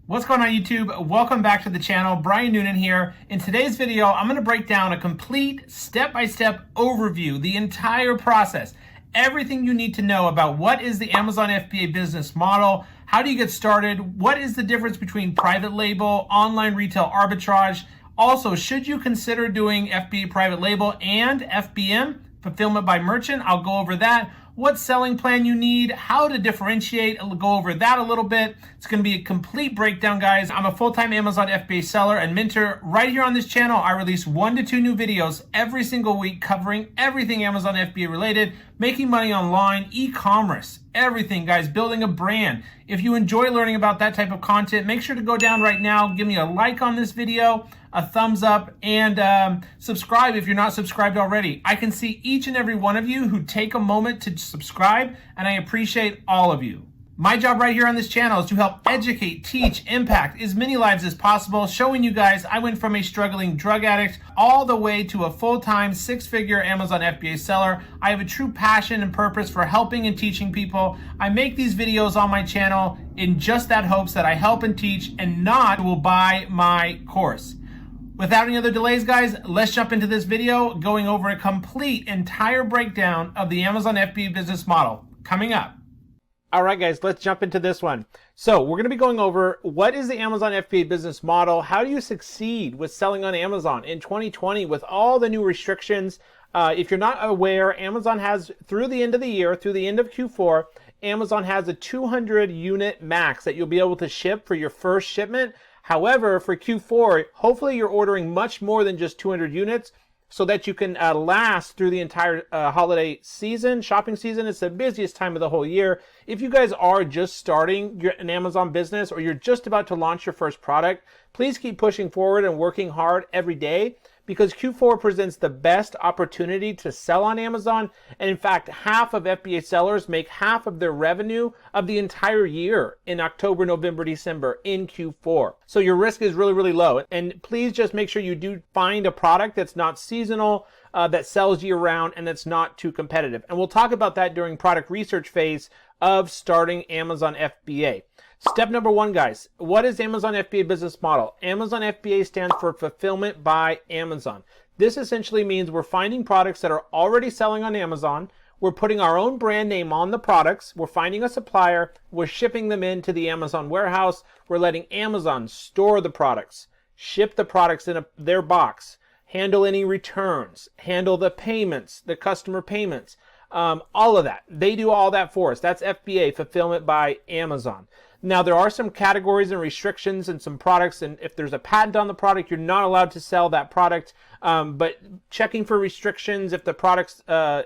What's going on YouTube? Welcome back to the channel. Brian Noonan here. In today's video, I'm going to break down a complete step-by-step overview, the entire process, everything you need to know about what is the Amazon FBA business model, how do you get started, what is the difference between private label, online retail arbitrage. Also, should you consider doing FBA private label and FBM, fulfillment by merchant? I'll go over that. What selling plan you need, how to differentiate, I'll go over that a little bit. It's going to be a complete breakdown, guys. I'm a full-time Amazon FBA seller and mentor. Right here on this channel, I release 1 to 2 new videos every single week covering everything Amazon FBA related, making money online, e-commerce, everything, guys, building a brand. If you enjoy learning about that type of content, make sure to go down right now, give me a like on this video, a thumbs up, and subscribe if you're not subscribed already. I can see each and every one of you who take a moment to subscribe, and I appreciate all of you. My job right here on this channel is to help educate, teach, impact as many lives as possible, showing you guys I went from a struggling drug addict all the way to a full-time 6-figure Amazon FBA seller. I have a true passion and purpose for helping and teaching people. I make these videos on my channel in just that hopes that I help and teach and not will buy my course. Without any other delays, guys, let's jump into this video going over a complete entire breakdown of the Amazon FBA business model coming up. All right, guys, let's jump into this one. So we're going to be going over what is the Amazon FBA business model? How do you succeed with selling on Amazon in 2020 with all the new restrictions? If you're not aware, Amazon has, through the end of the year, through the end of Q4, Amazon has a 200 unit max that you'll be able to ship for your first shipment. However, for Q4, hopefully you're ordering much more than just 200 units so that you can last through the entire holiday season, shopping season. It's the busiest time of the whole year. If you guys are just starting an Amazon business or you're just about to launch your first product, please keep pushing forward and working hard every day, because Q4 presents the best opportunity to sell on Amazon. And in fact, half of FBA sellers make half of their revenue of the entire year in October, November, December in Q4. So your risk is really, really low. And please just make sure you do find a product that's not seasonal, that sells year round, and that's not too competitive. And we'll talk about that during product research phase of starting Amazon FBA. Step number 1, guys, what is Amazon FBA business model? Amazon FBA stands for Fulfillment by Amazon. This essentially means we're finding products that are already selling on Amazon. We're putting our own brand name on the products. We're finding a supplier. We're shipping them into the Amazon warehouse. We're letting Amazon store the products, ship the products in their box, handle any returns, handle the payments, the customer payments, all of that. They do all that for us. That's FBA, Fulfillment by Amazon. Now, there are some categories and restrictions and some products, and if there's a patent on the product, you're not allowed to sell that product. But checking for restrictions, if the product's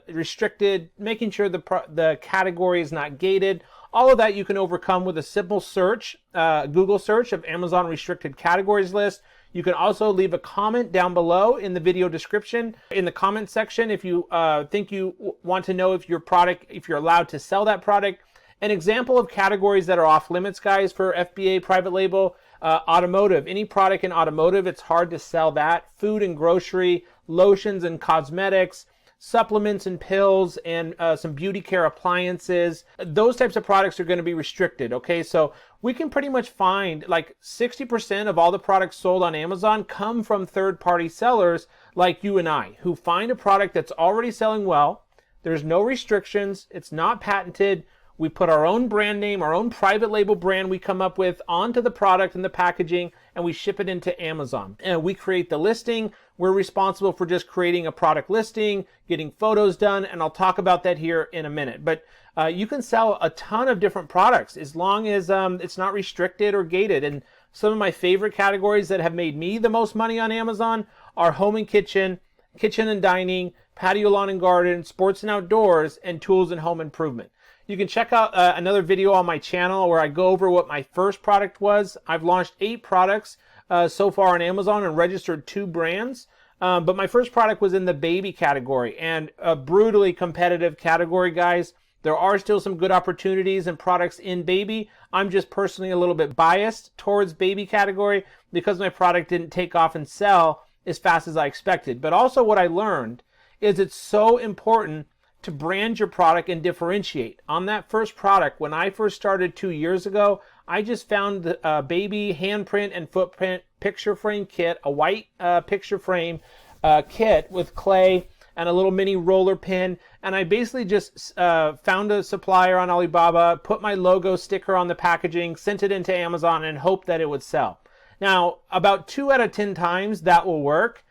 restricted, making sure the category is not gated, all of that you can overcome with a simple search, Google search of Amazon restricted categories list. You can also leave a comment down below in the video description, in the comment section, if you think you want to know if your product, if you're allowed to sell that product. An example of categories that are off limits, guys, for FBA private label, automotive. Any product in automotive, it's hard to sell that. Food and grocery, lotions and cosmetics, supplements and pills, and some beauty care appliances. Those types of products are going to be restricted, okay? So we can pretty much find like 60% of all the products sold on Amazon come from third-party sellers like you and I, who find a product that's already selling well. There's no restrictions. It's not patented. We put our own brand name, our own private label brand we come up with onto the product and the packaging, and we ship it into Amazon. And we create the listing. We're responsible for just creating a product listing, getting photos done, and I'll talk about that here in a minute. But you can sell a ton of different products as long as it's not restricted or gated. And some of my favorite categories that have made me the most money on Amazon are home and kitchen, kitchen and dining, patio, lawn and garden, sports and outdoors, and tools and home improvement. You can check out another video on my channel where I go over what my first product was. I've launched 8 products so far on Amazon and registered 2 brands. But my first product was in the baby category, and a brutally competitive category, guys. There are still some good opportunities and products in baby. I'm just personally a little bit biased towards baby category because my product didn't take off and sell as fast as I expected. But also what I learned is it's so important to brand your product and differentiate. On that first product, when I first started 2 years ago, I just found the baby handprint and footprint picture frame kit, a white picture frame kit with clay and a little mini roller pin. And I basically just found a supplier on Alibaba, put my logo sticker on the packaging, sent it into Amazon, and hoped that it would sell. Now, about 2 out of 10 times that will work.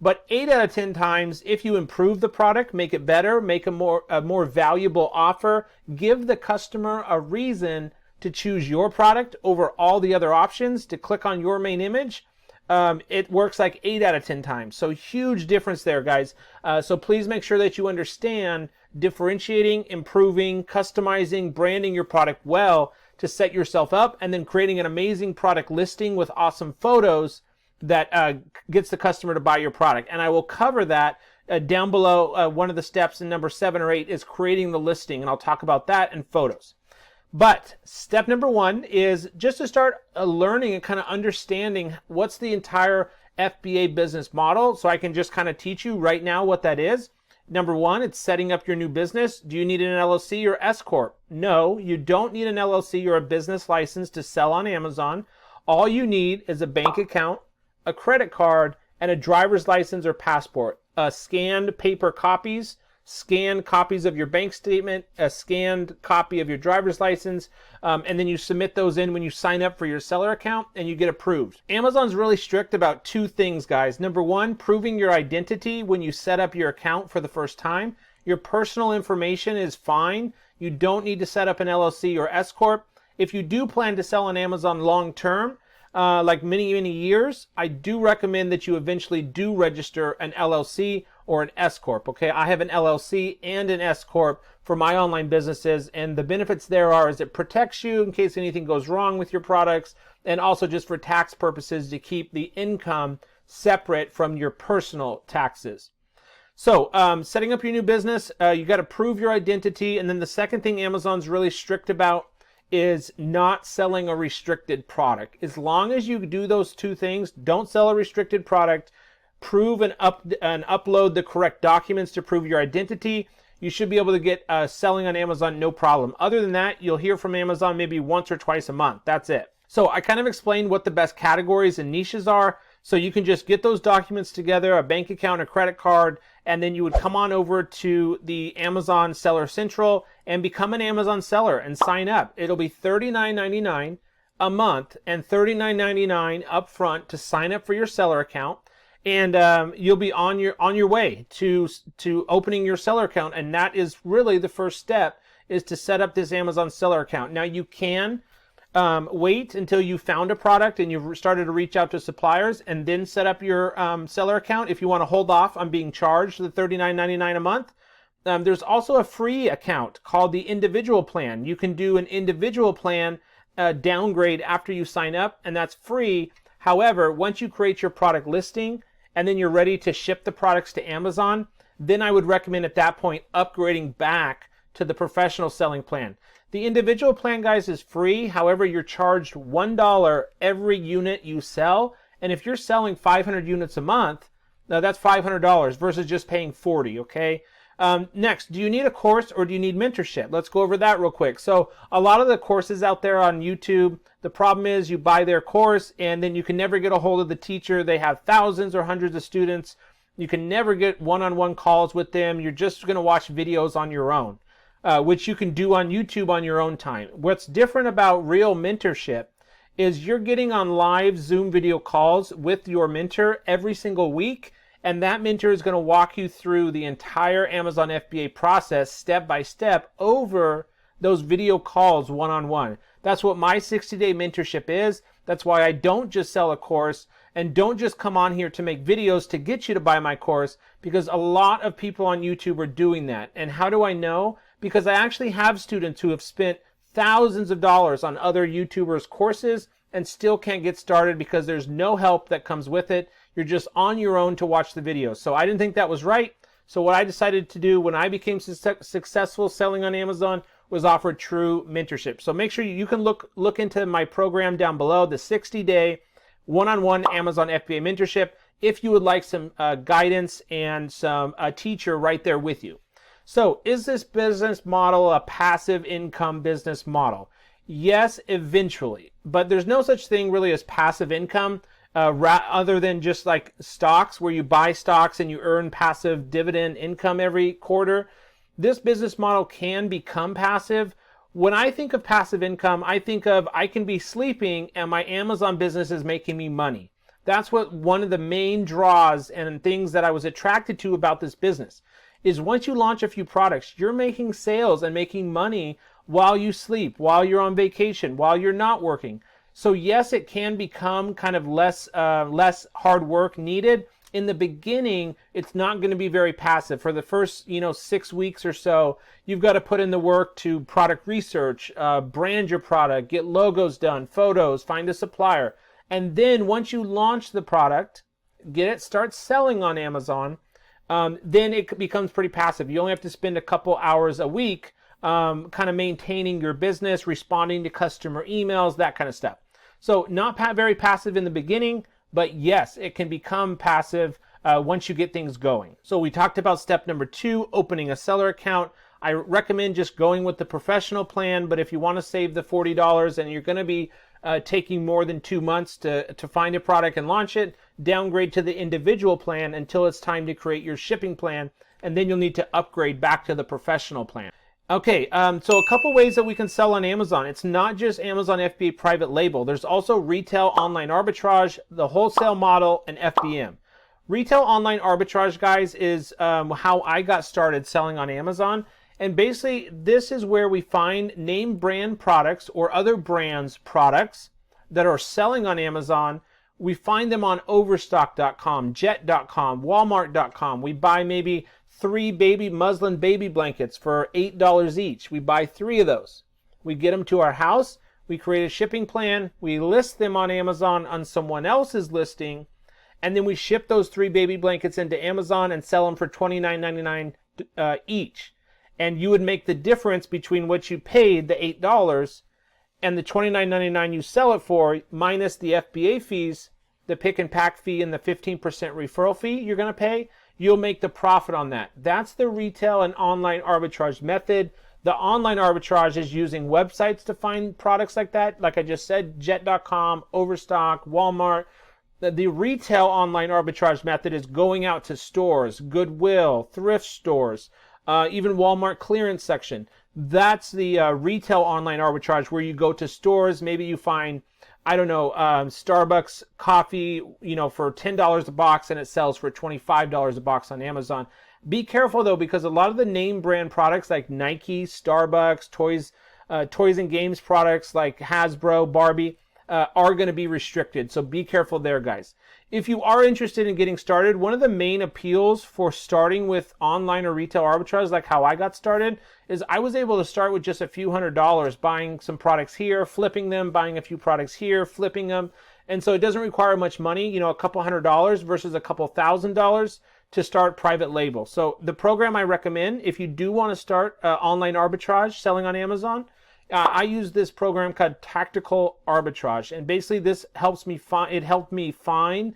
But 8 out of 10 times, if you improve the product, make it better, make a more valuable offer, give the customer a reason to choose your product over all the other options, to click on your main image, it works like 8 out of 10 times. So huge difference there, guys. So please make sure that you understand differentiating, improving, customizing, branding your product well to set yourself up, and then creating an amazing product listing with awesome photos that gets the customer to buy your product. And I will cover that down below. One of the steps in number 7 or 8 is creating the listing, and I'll talk about that and photos. But step number 1 is just to start learning and kind of understanding what's the entire FBA business model, so I can just kind of teach you right now what that is. Number 1, it's setting up your new business. Do you need an LLC or S Corp? No, you don't need an LLC or a business license to sell on Amazon. All you need is a bank account, a credit card, and a driver's license or passport. Scanned paper copies, scanned copies of your bank statement, a scanned copy of your driver's license, and then you submit those in when you sign up for your seller account and you get approved. Amazon's really strict about 2 things, guys. Number 1, proving your identity when you set up your account for the first time. Your personal information is fine. You don't need to set up an LLC or S Corp. If you do plan to sell on Amazon long term, like many years, I do recommend that you eventually do register an LLC or an S Corp. Okay, I have an LLC and an S Corp for my online businesses, and the benefits there is it protects you in case anything goes wrong with your products, and also just for tax purposes to keep the income separate from your personal taxes. So setting up your new business, you got to prove your identity, and then the second thing Amazon's really strict about is not selling a restricted product. As long as you do those 2 things, don't sell a restricted product, prove and upload the correct documents to prove your identity, you should be able to get selling on Amazon no problem. Other than that, you'll hear from Amazon maybe once or twice a month. That's it. So I kind of explained what the best categories and niches are. So you can just get those documents together, a bank account, a credit card, and then you would come on over to the Amazon Seller Central and become an Amazon seller and sign up. It'll be $39.99 a month and $39.99 up front to sign up for your seller account. And you'll be on your way to opening your seller account. And that is really the first step, is to set up this Amazon seller account. Now you can wait until you found a product and you've started to reach out to suppliers and then set up your seller account if you want to hold off on being charged the $39.99 a month. There's also a free account called the individual plan. You can do an individual plan downgrade after you sign up, and that's free. However, once you create your product listing and then you're ready to ship the products to Amazon, then I would recommend at that point upgrading back to the professional selling plan. The individual plan, guys, is free. However, you're charged $1 every unit you sell. And if you're selling 500 units a month, now that's $500 versus just paying $40, okay? Next, do you need a course or do you need mentorship? Let's go over that real quick. So a lot of the courses out there on YouTube, the problem is you buy their course and then you can never get a hold of the teacher. They have thousands or hundreds of students. You can never get one-on-one calls with them. You're just going to watch videos on your own. Which you can do on YouTube on your own time. What's different about real mentorship is you're getting on live Zoom video calls with your mentor every single week, and that mentor is going to walk you through the entire Amazon FBA process step by step over those video calls one-on-one. That's what my 60-day mentorship is. That's why I don't just sell a course and don't just come on here to make videos to get you to buy my course, because a lot of people on YouTube are doing that. And how do I know? Because I actually have students who have spent thousands of dollars on other YouTubers' courses and still can't get started because there's no help that comes with it. You're just on your own to watch the videos. So I didn't think that was right. So what I decided to do when I became successful selling on Amazon was offer true mentorship. So make sure you can look into my program down below, the 60-day one-on-one Amazon FBA mentorship, if you would like some guidance and a teacher right there with you. So is this business model a passive income business model? Yes, eventually, but there's no such thing really as passive income other than just like stocks, where you buy stocks and you earn passive dividend income every quarter. This business model can become passive. When I think of passive income, I think of I can be sleeping and my Amazon business is making me money. That's what one of the main draws and things that I was attracted to about this business is once you launch a few products, you're making sales and making money while you sleep, while you're on vacation, while you're not working. So yes, it can become kind of less hard work needed. In the beginning, it's not going to be very passive. For the first 6 weeks or so, you've got to put in the work to product research, brand your product, get logos done, photos, find a supplier. And then once you launch the product, start selling on Amazon, then it becomes pretty passive. You only have to spend a couple hours a week kind of maintaining your business, responding to customer emails, that kind of stuff. So not very passive in the beginning, but yes, it can become passive once you get things going. So we talked about step number 2, opening a seller account. I recommend just going with the professional plan, but if you want to save the $40 and you're going to be taking more than 2 months to find a product and launch it, downgrade to the individual plan until it's time to create your shipping plan, and then you'll need to upgrade back to the professional plan. Okay, so a couple ways that we can sell on Amazon. It's not just Amazon FBA private label. There's also retail online arbitrage, the wholesale model, and FBM. Retail online arbitrage, guys, is how I got started selling on Amazon. And basically, this is where we find name brand products or other brands' products that are selling on Amazon. We find them on Overstock.com, Jet.com, Walmart.com. We buy maybe 3 muslin baby blankets for $8 each. We buy 3 of those. We get them to our house. We create a shipping plan. We list them on Amazon on someone else's listing. And then we ship those 3 baby blankets into Amazon and sell them for $29.99 each. And you would make the difference between what you paid, the $8, and the $29.99 you sell it for, minus the FBA fees, the pick and pack fee, and the 15% referral fee you're going to pay. You'll make the profit on that. That's the retail and online arbitrage method. The online arbitrage is using websites to find products like that. Like I just said, Jet.com, Overstock, Walmart. The retail online arbitrage method is going out to stores, Goodwill, thrift stores, even Walmart clearance section. That's the retail online arbitrage, where you go to stores. Maybe you find, I don't know, Starbucks coffee, for $10 a box, and it sells for $25 a box on Amazon. Be careful though, because a lot of the name brand products like Nike, Starbucks, toys and games products like Hasbro, Barbie, are going to be restricted. So be careful there, guys. If you are interested in getting started, one of the main appeals for starting with online or retail arbitrage, like how I got started, is I was able to start with just a few $100s, buying some products here, flipping them, buying a few products here, flipping them. And so it doesn't require much money, a couple $100 versus a couple $1,000 to start private label. So the program I recommend, if you do want to start online arbitrage selling on Amazon, I use this program called Tactical Arbitrage, and basically this helped me find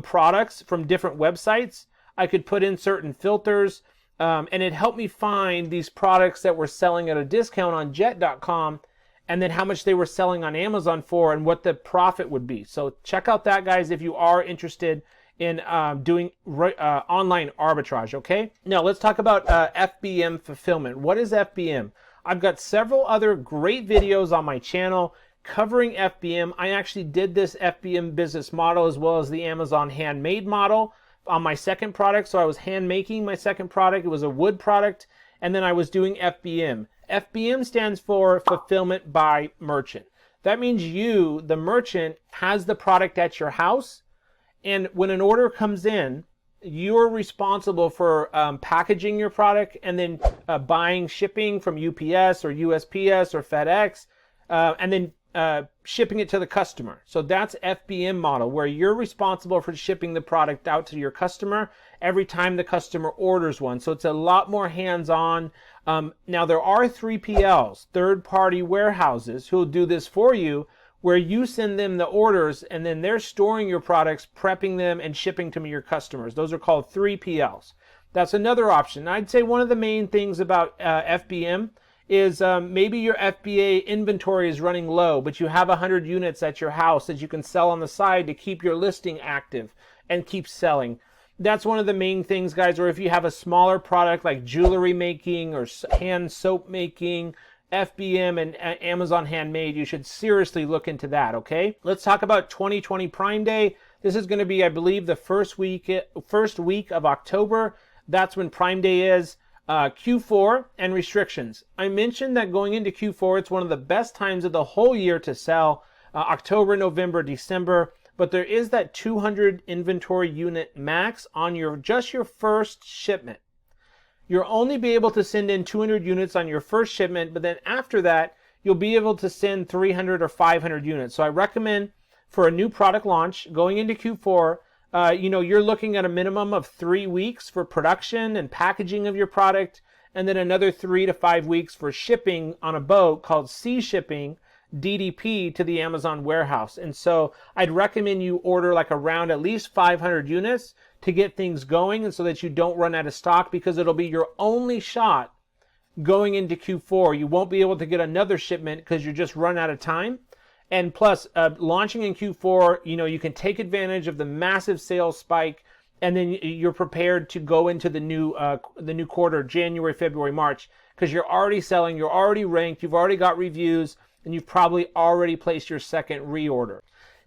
products from different websites. I could put in certain filters, and it helped me find these products that were selling at a discount on Jet.com, and then how much they were selling on Amazon for, and what the profit would be. So check out that, guys, if you are interested in doing online arbitrage. Okay, now let's talk about FBM fulfillment. What is FBM? I've got several other great videos on my channel covering FBM. I actually did this FBM business model as well as the Amazon handmade model on my second product. So I was hand making my second product. It was a wood product. And then I was doing FBM. FBM stands for fulfillment by merchant. That means you, the merchant, has the product at your house. And when an order comes in, you're responsible for packaging your product and then buying shipping from UPS or USPS or FedEx, and then shipping it to the customer. So that's FBM model, where you're responsible for shipping the product out to your customer every time the customer orders one. So it's a lot more hands-on. Now there are 3PLs, third-party warehouses, who will do this for you, where you send them the orders and then they're storing your products, prepping them, and shipping to your customers. Those are called 3PLs. That's another option. I'd say one of the main things about FBM is maybe your FBA inventory is running low, but you have 100 units at your house that you can sell on the side to keep your listing active and keep selling. That's one of the main things, guys. Or if you have a smaller product like jewelry making or hand soap making, FBM and Amazon Handmade, you should seriously look into that, okay? Let's talk about 2020 Prime Day. This is going to be, I believe, the first week of October. That's when Prime Day is. Q4 and restrictions. I mentioned that going into Q4, it's one of the best times of the whole year to sell, October, November, December. But there is that 200 inventory unit max on just your first shipment. You'll only be able to send in 200 units on your first shipment, but then after that, you'll be able to send 300 or 500 units. So I recommend for a new product launch going into Q4, you're looking at a minimum of 3 weeks for production and packaging of your product, and then another 3 to 5 weeks for shipping on a boat called sea shipping, DDP, to the Amazon warehouse. And so I'd recommend you order like around at least 500 units to get things going, and so that you don't run out of stock, because it'll be your only shot going into Q4. You won't be able to get another shipment because you just run out of time. And plus, launching in Q4, you can take advantage of the massive sales spike, and then you're prepared to go into the new quarter, January, February, March, because you're already selling, you're already ranked, you've already got reviews, and you've probably already placed your second reorder.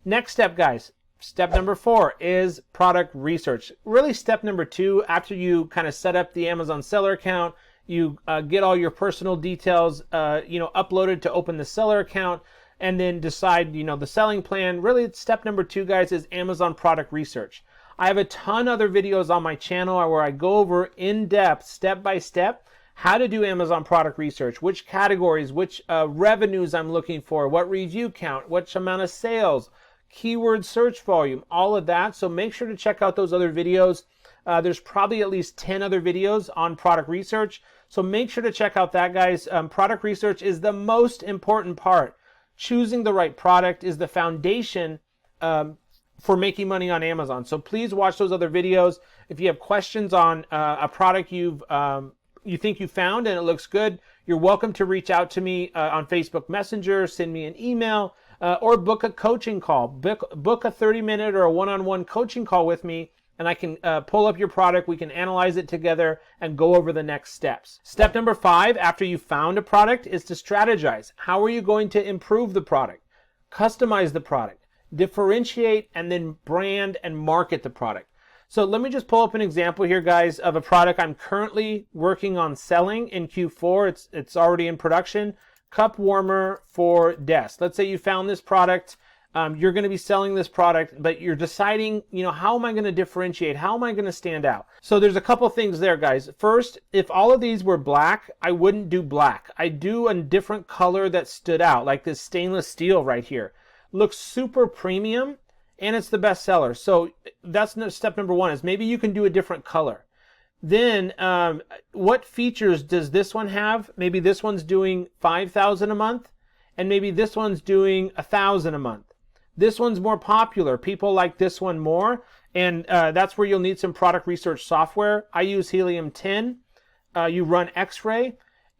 Next step, guys, step number 4 is product research. Really, step number 2, after you kind of set up the Amazon seller account, you get all your personal details, uploaded to open the seller account, and then decide, the selling plan. Really, step number 2, guys, is Amazon product research. I have a ton of other videos on my channel where I go over in depth, step by step, how to do Amazon product research, which categories, which revenues I'm looking for, what review count, which amount of sales, keyword search volume, all of that. So make sure to check out those other videos. There's probably at least 10 other videos on product research. So make sure to check out that, guys. Product research is the most important part. Choosing the right product is the foundation for making money on Amazon. So please watch those other videos. If you have questions on a product you think you found and it looks good, you're welcome to reach out to me on Facebook Messenger, send me an email, or book a coaching call. Book a 30-minute or a one-on-one coaching call with me, and I can pull up your product, we can analyze it together, and go over the next steps. Step number 5, after you found a product, is to strategize. How are you going to improve the product, customize the product, differentiate, and then brand and market the product? So let me just pull up an example here, guys, of a product I'm currently working on selling in Q4. It's already in production. Cup warmer for desks. Let's say you found this product. You're going to be selling this product, but you're deciding, how am I going to differentiate? How am I going to stand out? So there's a couple things there, guys. First, if all of these were black, I wouldn't do black. I'd do a different color that stood out, like this stainless steel right here. Looks super premium, and it's the best seller. So that's step number 1, is maybe you can do a different color. Then what features does this one have? Maybe this one's doing $5,000 a month, and maybe this one's doing $1,000 a month. This one's more popular. People like this one more, and that's where you'll need some product research software. I use Helium 10. You run X-Ray,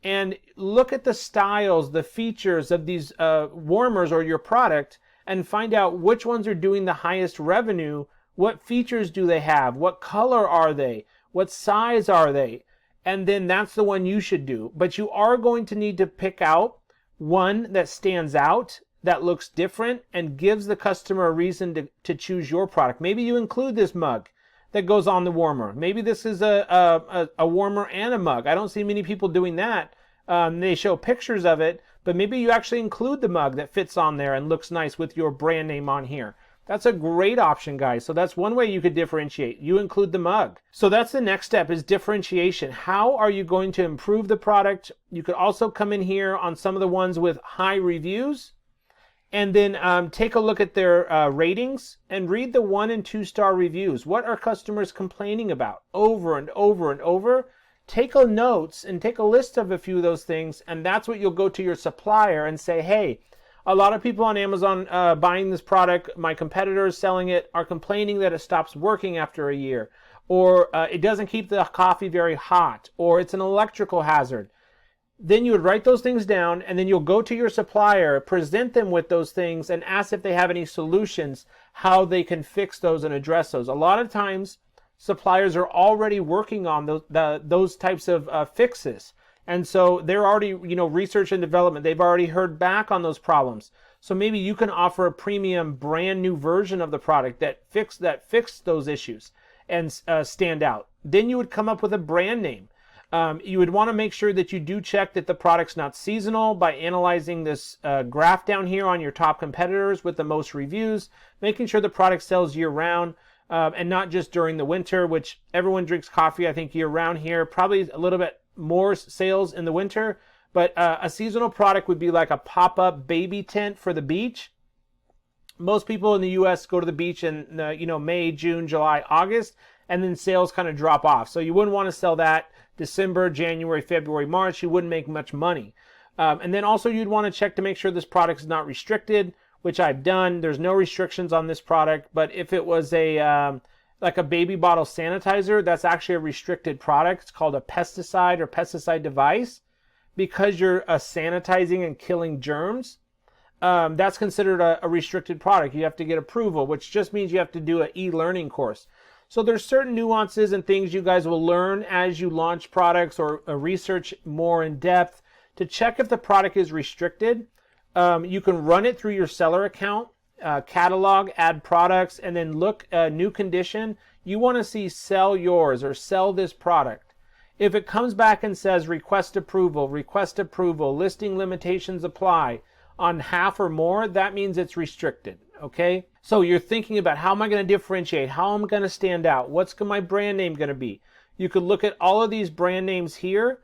and look at the styles, the features of these warmers or your product, and find out which ones are doing the highest revenue. What features do they have? What color are they? What size are they? And then that's the one you should do. But you are going to need to pick out one that stands out, that looks different, and gives the customer a reason to choose your product. Maybe you include this mug that goes on the warmer. Maybe this is a warmer and a mug. I don't see many people doing that. They show pictures of it, but maybe you actually include the mug that fits on there and looks nice with your brand name on here. That's a great option, guys. So that's one way you could differentiate. You include the mug. So that's the next step, is differentiation. How are you going to improve the product? You could also come in here on some of the ones with high reviews, and then take a look at their ratings and read the 1 and 2 star reviews. What are customers complaining about over and over and over? Take notes and take a list of a few of those things, and that's what you'll go to your supplier and say, hey, a lot of people on Amazon buying this product, my competitors selling it, are complaining that it stops working after a year, or it doesn't keep the coffee very hot, or it's an electrical hazard. Then you would write those things down, and then you'll go to your supplier, present them with those things, and ask if they have any solutions, how they can fix those and address those. A lot of times, suppliers are already working on those types of fixes. And so they're already, research and development. They've already heard back on those problems. So maybe you can offer a premium brand new version of the product that fixed those issues and stand out. Then you would come up with a brand name. You would want to make sure that you do check that the product's not seasonal by analyzing this graph down here on your top competitors with the most reviews, making sure the product sells year round and not just during the winter, which everyone drinks coffee, I think, year round here. Probably a little bit more sales in the winter, but a seasonal product would be like a pop-up baby tent for the beach. Most people in the US go to the beach in May, June, July, August, and then sales kind of drop off. So you wouldn't want to sell that December, January, February, March. You wouldn't make much money. And then also you'd want to check to make sure this product is not restricted, which I've done. There's no restrictions on this product, but if it was like a baby bottle sanitizer, that's actually a restricted product. It's called a pesticide or pesticide device. Because you're sanitizing and killing germs, that's considered a restricted product. You have to get approval, which just means you have to do an e-learning course. So there's certain nuances and things you guys will learn as you launch products or research more in depth to check if the product is restricted. You can run it through your seller account, catalog, add products, and then look new condition. You want to see sell yours or sell this product. If it comes back and says request approval, listing limitations apply on half or more, that means it's restricted, okay? So you're thinking about how am I going to differentiate? How am I going to stand out? What's my brand name going to be? You could look at all of these brand names here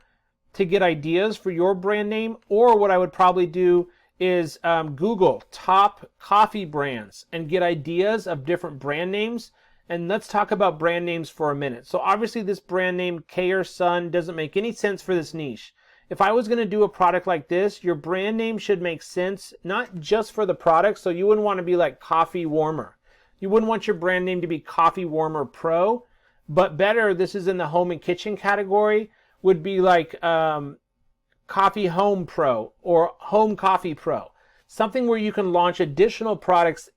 to get ideas for your brand name, or what I would probably do is Google top coffee brands and get ideas of different brand names. And let's talk about brand names for a minute. So obviously this brand name K or Sun doesn't make any sense for this niche. If I was going to do a product like this, your brand name should make sense, not just for the product. So you wouldn't want to be like Coffee Warmer. You wouldn't want your brand name to be Coffee Warmer Pro, but better, this is in the home and kitchen category, would be like Coffee Home Pro or Home Coffee Pro. Something where you can launch additional products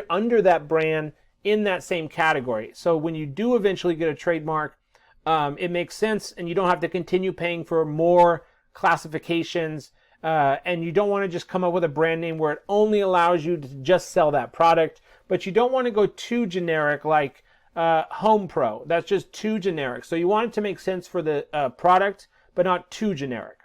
under that brand in that same category. So when you do eventually get a trademark, it makes sense and you don't have to continue paying for more classifications, and you don't want to just come up with a brand name where it only allows you to just sell that product, but you don't want to go too generic like Home Pro. That's just too generic. So you want it to make sense for the product, but not too generic.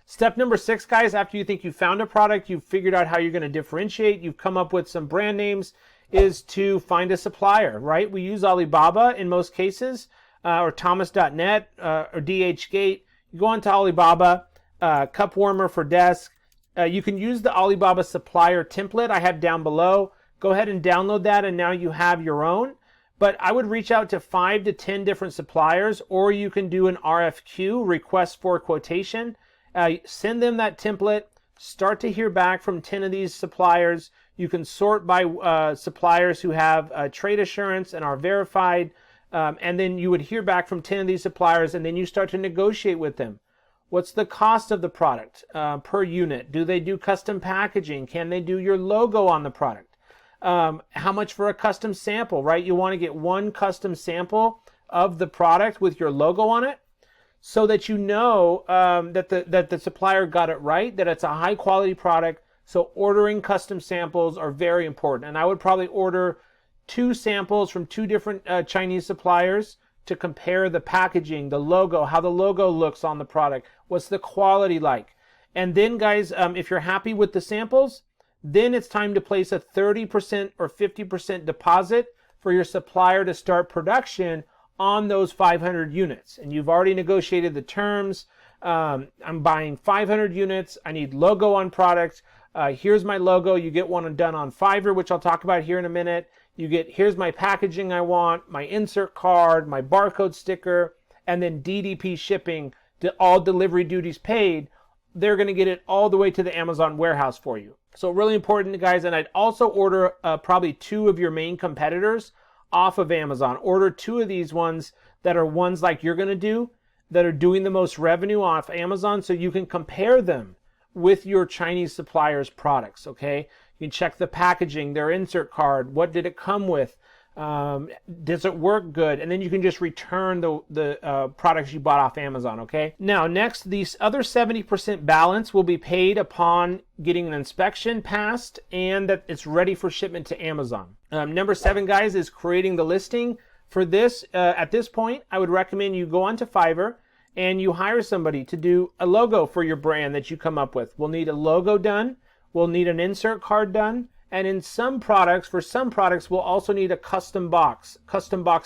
Step number 6, guys, after you think you found a product, you've figured out how you're going to differentiate, you've come up with some brand names, is to find a supplier, right? We use Alibaba in most cases, or Thomas.net, or DHgate. You go onto Alibaba, cup warmer for desk. You can use the Alibaba supplier template I have down below. Go ahead and download that, and now you have your own. But I would reach out to 5 to 10 different suppliers, or you can do an RFQ, request for quotation. Send them that template. Start to hear back from 10 of these suppliers. You can sort by suppliers who have trade assurance and are verified. And then you would hear back from 10 of these suppliers, and then you start to negotiate with them. What's the cost of the product per unit? Do they do custom packaging? Can they do your logo on the product? How much for a custom sample, right? You want to get one custom sample of the product with your logo on it so that you know that the supplier got it right, that it's a high quality product. So ordering custom samples are very important. And I would probably order 2 samples from 2 different Chinese suppliers to compare the packaging, the logo, how the logo looks on the product, what's the quality like. And then guys, if you're happy with the samples, then it's time to place a 30% or 50% deposit for your supplier to start production on those 500 units. And you've already negotiated the terms. I'm buying 500 units. I need logo on product. Here's my logo. You get one done on Fiverr, which I'll talk about here in a minute. You get, here's my packaging I want, my insert card, my barcode sticker, and then DDP shipping, to all delivery duties paid. They're going to get it all the way to the Amazon warehouse for you. So really important, guys. And I'd also order probably 2 of your main competitors off of Amazon. Order 2 of these ones that are ones like you're going to do. that are doing the most revenue off Amazon, so you can compare them with your Chinese suppliers' products, okay? You can check the packaging, their insert card, what did it come with, does it work good, and then you can just return the products you bought off Amazon, okay? Now, next, these other 70% balance will be paid upon getting an inspection passed and that it's ready for shipment to Amazon. Number 7, guys, is creating the listing. For this, at this point, I would recommend you go onto Fiverr and you hire somebody to do a logo for your brand that you come up with. We'll need a logo done. We'll need an insert card done. And in some products, for some products, we'll also need a custom box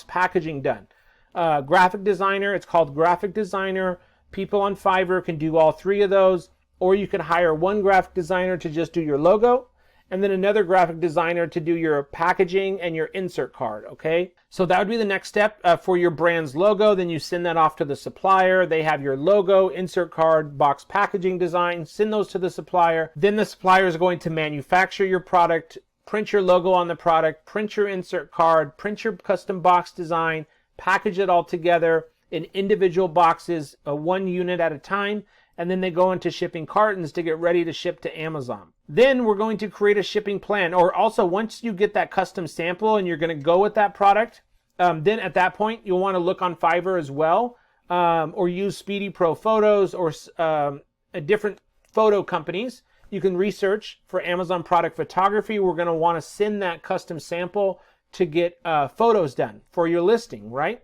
packaging done. Graphic designer, it's called graphic designer. People on Fiverr can do all 3 of those, or you can hire one graphic designer to just do your logo, and then another graphic designer to do your packaging and your insert card, okay? So that would be the next step for your brand's logo. Then you send that off to the supplier. They have your logo, insert card, box packaging design, send those to the supplier. Then the supplier is going to manufacture your product, print your logo on the product, print your insert card, print your custom box design, package it all together in individual boxes, 1 unit at a time, and then they go into shipping cartons to get ready to ship to Amazon. Then we're going to create a shipping plan, or also once you get that custom sample and you're going to go with that product, then at that point you'll want to look on Fiverr as well, or use Speedy Pro Photos or different photo companies. You can research for Amazon product photography. We're going to want to send that custom sample to get photos done for your listing, right?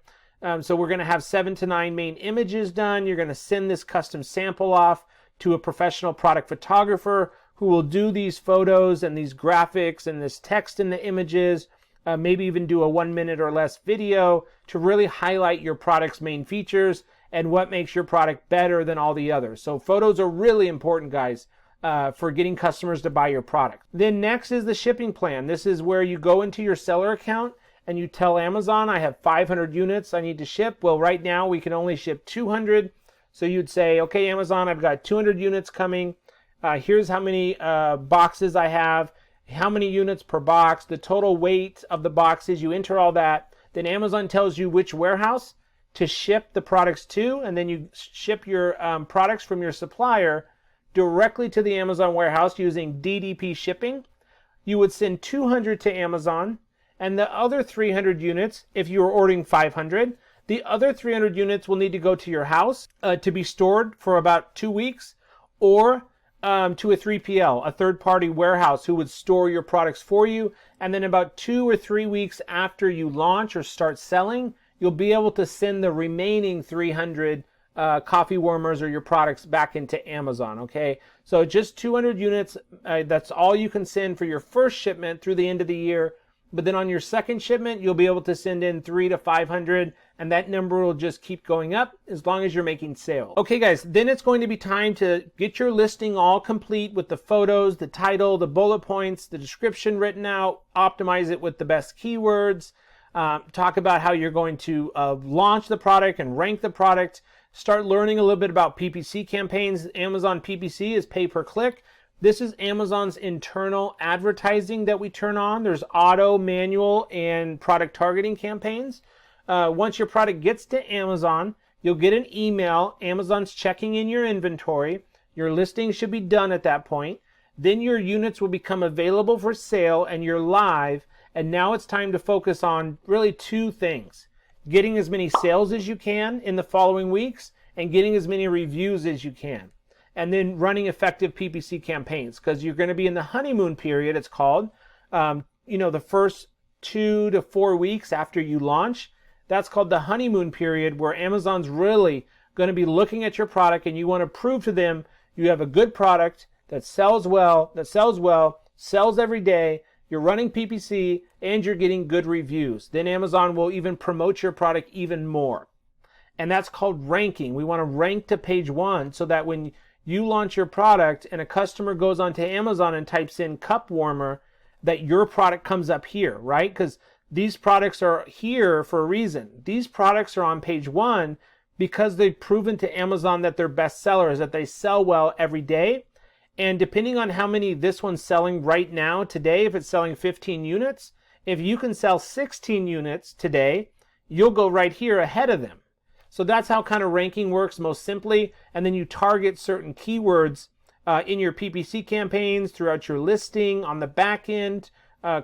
So we're going to have 7 to 9 main images done. You're going to send this custom sample off to a professional product photographer who will do these photos and these graphics and this text in the images, maybe even do a 1 minute or less video to really highlight your product's main features and what makes your product better than all the others. So photos are really important, guys, for getting customers to buy your product. Then next is the shipping plan. This is where you go into your seller account and you tell Amazon, I have 500 units I need to ship. Well, right now we can only ship 200. So you'd say, okay, Amazon, I've got 200 units coming. Here's how many boxes I have, how many units per box, the total weight of the boxes. You enter all that. Then Amazon tells you which warehouse to ship the products to, and then you ship your products from your supplier directly to the Amazon warehouse using DDP shipping. You would send 200 to Amazon, and the other 300 units, if you were ordering 500, the other 300 units will need to go to your house to be stored for about 2 weeks, or to a 3PL, a third-party warehouse who would store your products for you. And then about 2 or 3 weeks after you launch or start selling, you'll be able to send the remaining 300 coffee warmers or your products back into Amazon, okay? So just 200 units, that's all you can send for your first shipment through the end of the year. But then on your second shipment, you'll be able to send in 300 to 500, and that number will just keep going up as long as you're making sales. Okay, guys, then it's going to be time to get your listing all complete with the photos, the title, the bullet points, the description written out, optimize it with the best keywords, talk about how you're going to launch the product and rank the product, start learning a little bit about PPC campaigns. Amazon PPC is pay per click. This is Amazon's internal advertising that we turn on. There's auto, manual, and product targeting campaigns. Once your product gets to Amazon, you'll get an email. Amazon's checking in your inventory. Your listing should be done at that point. Then your units will become available for sale and you're live. And now it's time to focus on really 2 things. Getting as many sales as you can in the following weeks and getting as many reviews as you can. And then running effective PPC campaigns, because you're going to be in the honeymoon period, it's called. The first 2 to 4 weeks after you launch, that's called the honeymoon period, where Amazon's really going to be looking at your product and you want to prove to them you have a good product that sells well, sells every day, you're running PPC, and you're getting good reviews. Then Amazon will even promote your product even more. And that's called ranking. We want to rank to page 1 so that when you launch your product and a customer goes onto Amazon and types in cup warmer, that your product comes up here, right? Because these products are here for a reason. These products are on page 1 because they've proven to Amazon that they're best sellers, that they sell well every day. And depending on how many this one's selling right now today, if it's selling 15 units, if you can sell 16 units today, you'll go right here ahead of them. So that's how kind of ranking works most simply. And then you target certain keywords in your PPC campaigns, throughout your listing, on the back end,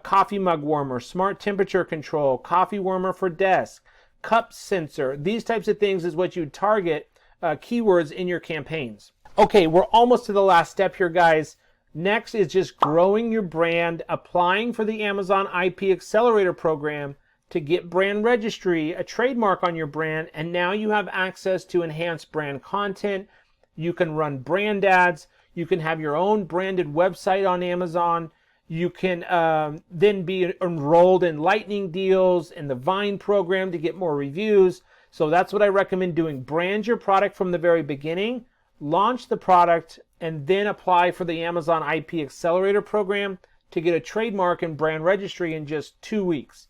coffee mug warmer, smart temperature control, coffee warmer for desk, cup sensor. These types of things is what you target keywords in your campaigns. Okay, we're almost to the last step here, guys. Next is just growing your brand, applying for the Amazon IP Accelerator program to get brand registry, a trademark on your brand, and now you have access to enhanced brand content. You can run brand ads. You can have your own branded website on Amazon. You can then be enrolled in lightning deals and the Vine program to get more reviews. So that's what I recommend doing. Brand your product from the very beginning, launch the product, and then apply for the Amazon IP Accelerator program to get a trademark and brand registry in just 2 weeks.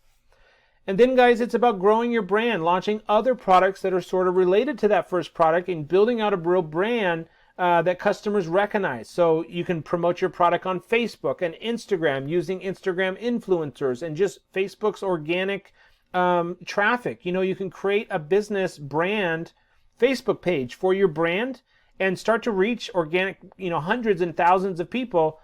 And then, guys, it's about growing your brand, launching other products that are sort of related to that first product, and building out a real brand that customers recognize. So you can promote your product on Facebook and Instagram using Instagram influencers and just Facebook's organic traffic. You know, you can create a business brand Facebook page for your brand and start to reach organic, hundreds and thousands of people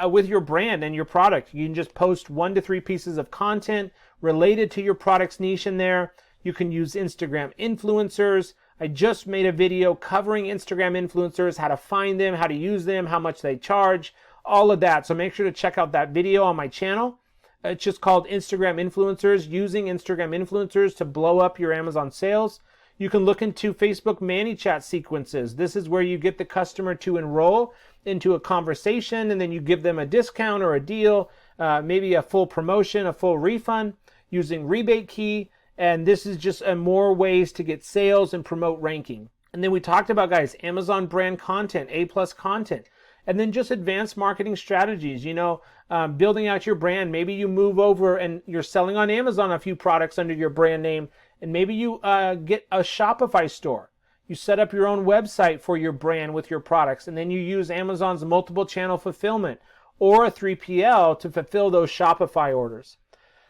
with your brand and your product. You can just post 1 to 3 pieces of content related to your product's niche in there. You can use Instagram influencers. I just made a video covering Instagram influencers, how to find them, how to use them, how much they charge, all of that. So make sure to check out that video on my channel. It's just called Instagram Influencers, using Instagram influencers to blow up your Amazon sales. You can look into Facebook ManyChat sequences. This is where you get the customer to enroll into a conversation, and then you give them a discount or a deal, maybe a full promotion, a full refund using rebate key. And this is just more ways to get sales and promote ranking. And then we talked about, guys, Amazon brand content, A+ content, and then just advanced marketing strategies, building out your brand. Maybe you move over and you're selling on Amazon a few products under your brand name, and maybe you get a Shopify store. You set up your own website for your brand with your products, and then you use Amazon's multiple channel fulfillment or a 3PL to fulfill those Shopify orders.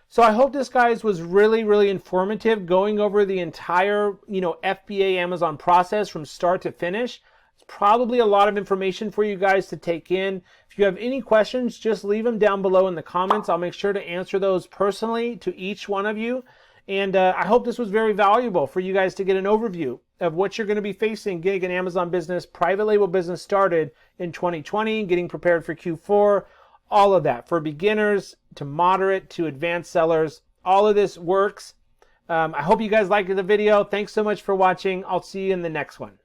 So I hope this, guys, was really, really informative, going over the entire, FBA Amazon process from start to finish. It's probably a lot of information for you guys to take in. If you have any questions, just leave them down below in the comments. I'll make sure to answer those personally to each one of you. And I hope this was very valuable for you guys to get an overview of what you're going to be facing getting an Amazon business, private label business started in 2020, getting prepared for Q4, all of that, for beginners to moderate to advanced sellers. All of this works. I hope you guys liked the video. Thanks so much for watching. I'll see you in the next one.